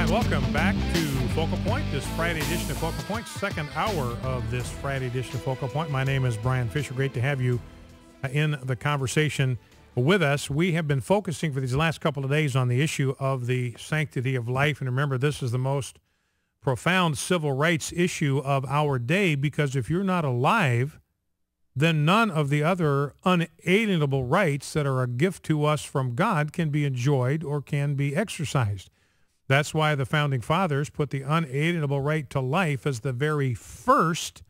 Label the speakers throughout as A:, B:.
A: right, welcome back to Focal Point, this Friday edition of Focal Point, second hour of this Friday edition of Focal Point. My name is Brian Fisher. Great to have you in the conversation with us. We have been focusing for these last couple of days on the issue of the sanctity of life. And remember, this is the most profound civil rights issue of our day, because if you're not alive, then none of the other unalienable rights that are a gift to us from God can be enjoyed or can be exercised. That's why the Founding Fathers put the unalienable right to life as the very first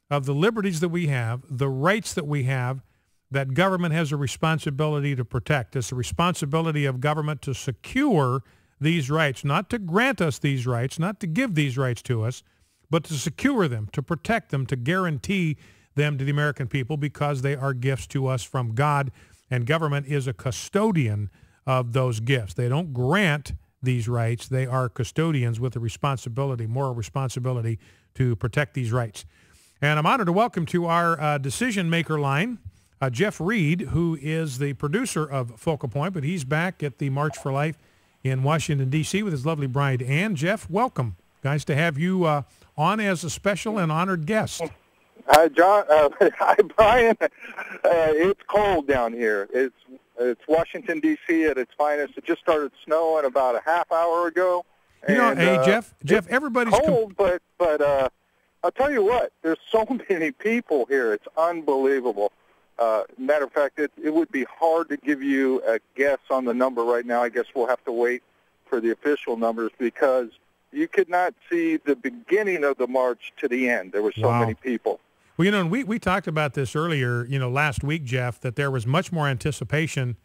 A: of the liberties that we have, the rights that we have, that government has a responsibility to protect. It's the responsibility of government to secure these rights, not to grant us these rights, not to give these rights to us, but to secure them, to protect them, to guarantee them to the American people, because they are gifts to us from God, and government is a custodian of those gifts. They don't grant these rights. They are custodians with a responsibility, moral responsibility, to protect these rights. And I'm honored to welcome to our decision maker line Jeff Reed, who is the producer of Focal Point, but he's back at the March for Life in Washington, D.C. with his lovely bride, Ann. Jeff, welcome. Guys, to have you on as a special and honored guest.
B: Hi, John. Hi, Brian. It's cold down here. It's Washington, D.C. at its finest. It just started snowing about a half hour ago. And,
A: hey, Jeff, everybody's
B: cold, but I'll tell you what, there's so many people here. It's unbelievable. Matter of fact, it would be hard to give you a guess on the number right now. I guess we'll have to wait for the official numbers, because you could not see the beginning of the march to the end. There were so many people.
A: Well, and we talked about this earlier, last week, Jeff, that there was much more anticipation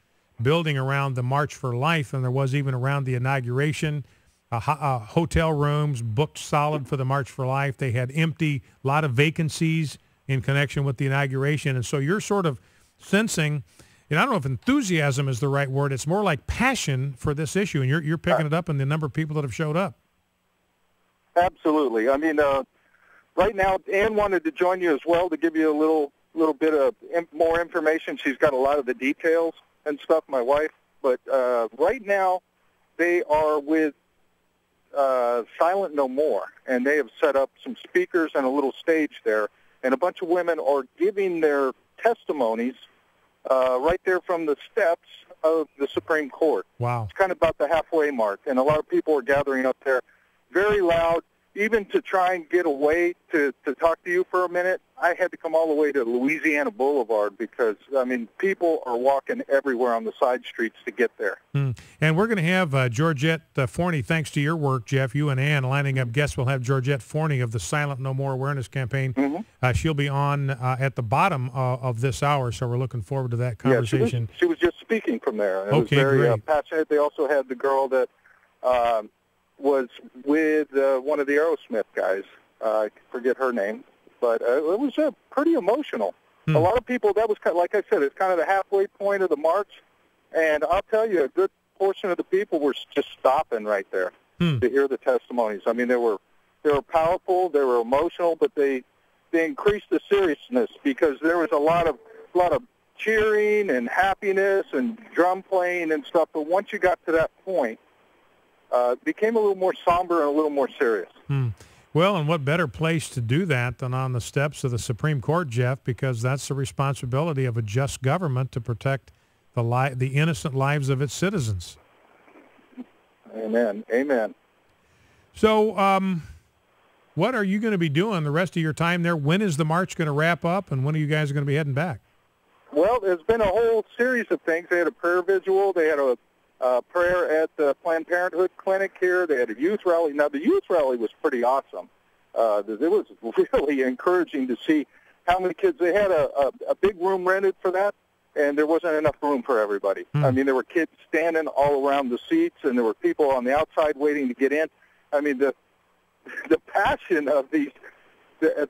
A: building around the March for Life than there was even around the inauguration. Hotel rooms booked solid for the March for Life. They had a lot of vacancies in connection with the inauguration. And so you're sort of sensing, I don't know if enthusiasm is the right word, it's more like passion for this issue, and you're picking it up in the number of people that have showed up.
B: Absolutely. I mean, right now, Ann wanted to join you as well to give you a little bit of more information. She's got a lot of the details and stuff, my wife. But right now, they are with Silent No More, and they have set up some speakers and a little stage there, and a bunch of women are giving their testimonies right there from the steps of the Supreme Court.
A: Wow.
B: It's kind of about the halfway mark, and a lot of people are gathering up there. Very loud. Even to try and get away to talk to you for a minute, I had to come all the way to Louisiana Boulevard, because, people are walking everywhere on the side streets to get there.
A: And we're going to have Georgette Forney, thanks to your work, Jeff, you and Ann lining up guests. We'll have Georgette Forney of the Silent No More Awareness Campaign. Mm-hmm. She'll be on at the bottom of this hour, so we're looking forward to that conversation.
B: Yeah, she was just speaking from there. It
A: okay,
B: was very
A: great.
B: Passionate. They also had the girl that was with one of the Aerosmith guys. I forget her name, but it was pretty emotional. A lot of people, that was kind of, like I said, it's kind of the halfway point of the march, and I'll tell you, a good portion of the people were just stopping right there to hear the testimonies. I mean, they were powerful, they were emotional, but they increased the seriousness, because there was a lot of cheering and happiness and drum playing and stuff. But once you got to that point, it became a little more somber and a little more serious.
A: Well, and what better place to do that than on the steps of the Supreme Court, Jeff, because that's the responsibility of a just government to protect the innocent lives of its citizens.
B: Amen. Amen.
A: So what are you going to be doing the rest of your time there? When is the march going to wrap up, and when are you guys going to be heading back?
B: Well, there's been a whole series of things. They had a prayer visual. They had a prayer at the Planned Parenthood clinic here. They had a youth rally. Now, the youth rally was pretty awesome. It was really encouraging to see how many kids. They had a big room rented for that, and there wasn't enough room for everybody. I mean, there were kids standing all around the seats, and there were people on the outside waiting to get in. I mean, the passion of the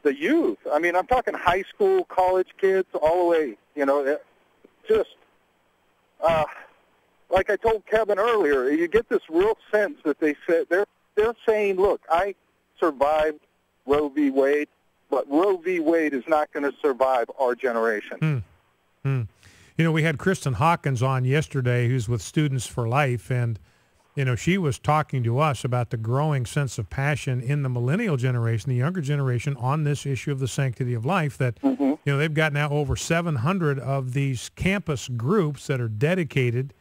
B: youth. I mean, I'm talking high school, college kids, all the way, just like I told Kevin earlier, you get this real sense that they're saying, look, I survived Roe v. Wade, but Roe v. Wade is not going to survive our generation.
A: We had Kristen Hawkins on yesterday, who's with Students for Life, and she was talking to us about the growing sense of passion in the millennial generation, the younger generation, on this issue of the sanctity of life, that, they've got now over 700 of these campus groups that are dedicated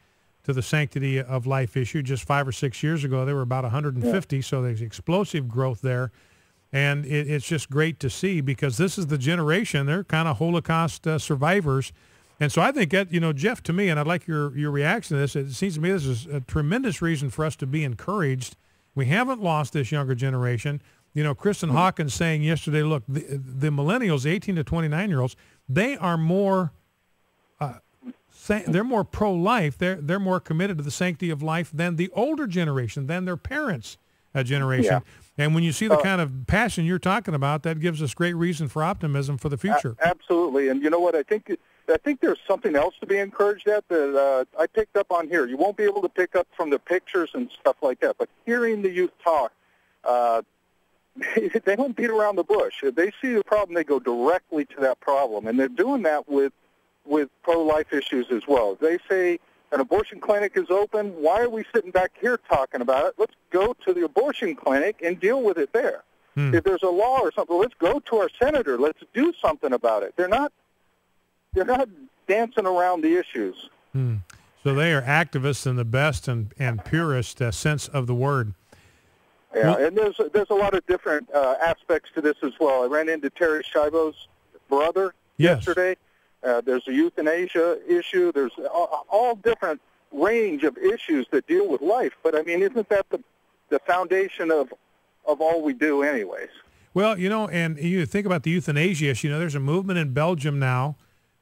A: to the sanctity of life issue. Just 5 or 6 years ago, there were about 150, so there's explosive growth there. And it's just great to see, because this is the generation, they're kind of Holocaust survivors. And so I think that, Jeff, to me, and I'd like your reaction to this, it seems to me this is a tremendous reason for us to be encouraged. We haven't lost this younger generation. Kristen Hawkins saying yesterday, look, the millennials, 18 to 29-year-olds, they are more they're more pro-life. They're more committed to the sanctity of life than the older generation, than their parents' generation. Yeah. And when you see the kind of passion you're talking about, that gives us great reason for optimism for the future.
B: Absolutely. And you know what? I think there's something else to be encouraged at that I picked up on here. You won't be able to pick up from the pictures and stuff like that, but hearing the youth talk, they don't beat around the bush. If they see the problem, they go directly to that problem. And they're doing that with pro-life issues as well. They say an abortion clinic is open. Why are we sitting back here talking about it? Let's go to the abortion clinic and deal with it there. If there's a law or something, let's go to our senator. Let's do something about it. They're not dancing around the issues.
A: So they are activists in the best and purest sense of the word.
B: Yeah, and there's a lot of different aspects to this as well. I ran into Terry Schiavo's brother yesterday. There's a euthanasia issue. There's all different range of issues that deal with life. But, I mean, isn't that the foundation of all we do anyways? Well,
A: and you think about the euthanasia issue. There's a movement in Belgium now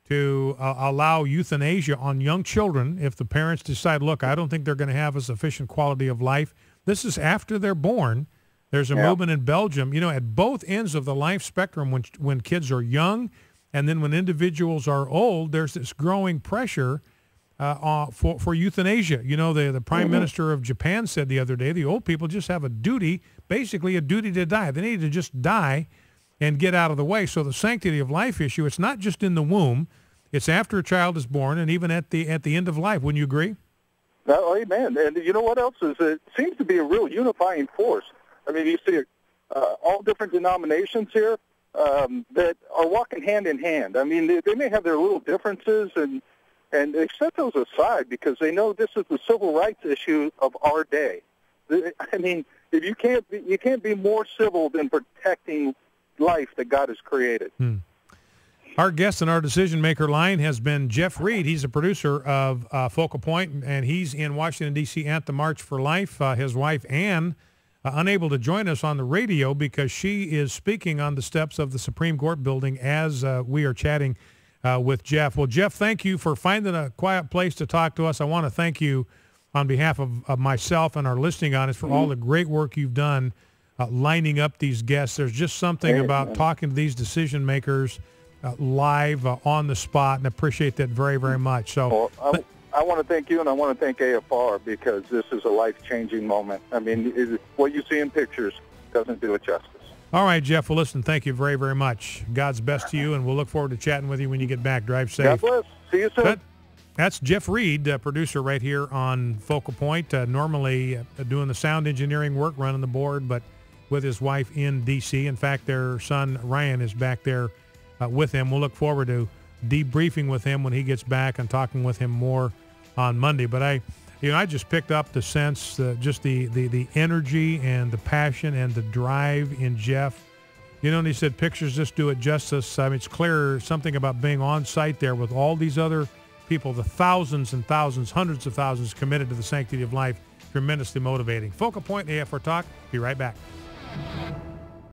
A: to allow euthanasia on young children if the parents decide, look, I don't think they're going to have a sufficient quality of life. This is after they're born. There's a movement in Belgium, at both ends of the life spectrum when kids are young. And then when individuals are old, there's this growing pressure for euthanasia. The Prime Minister of Japan said the other day, the old people just have a duty, basically a duty to die. They need to just die and get out of the way. So the sanctity of life issue, it's not just in the womb. It's after a child is born and even at the end of life. Wouldn't you agree?
B: Oh, amen. And you know what else is? It seems to be a real unifying force. I mean, you see all different denominations here that are walking hand in hand. I mean, they may have their little differences, and they set those aside because they know this is the civil rights issue of our day. I mean, if you can't be more civil than protecting life that God has created.
A: Our guest in our decision maker line has been Jeff Reed. He's a producer of Focal Point, and he's in Washington, D.C. at the March for Life. His wife, Ann, unable to join us on the radio because she is speaking on the steps of the Supreme Court building as we are chatting with Jeff. Well, Jeff, thank you for finding a quiet place to talk to us. I want to thank you on behalf of myself and our listening audience for all the great work you've done lining up these guests. There's just something about talking to these decision makers live on the spot, and appreciate that very, very much. So
B: I want to thank you, and I want to thank AFR because this is a life-changing moment. I mean, what you see in pictures doesn't do it justice.
A: All right, Jeff. Well, listen, thank you very, very much. God's best to you, and we'll look forward to chatting with you when you get back. Drive safe.
B: God bless. See you soon.
A: That's Jeff Reed, producer right here on Focal Point, normally doing the sound engineering work, running the board, but with his wife in D.C. In fact, their son, Ryan, is back there with him. We'll look forward to debriefing with him when he gets back and talking with him more on Monday. But I just picked up the sense, just the energy and the passion and the drive in Jeff. And he said pictures just do it justice. I mean, it's clear something about being on site there with all these other people, the thousands and thousands, hundreds of thousands committed to the sanctity of life, tremendously motivating. Focal Point, AFR Talk. Be right back.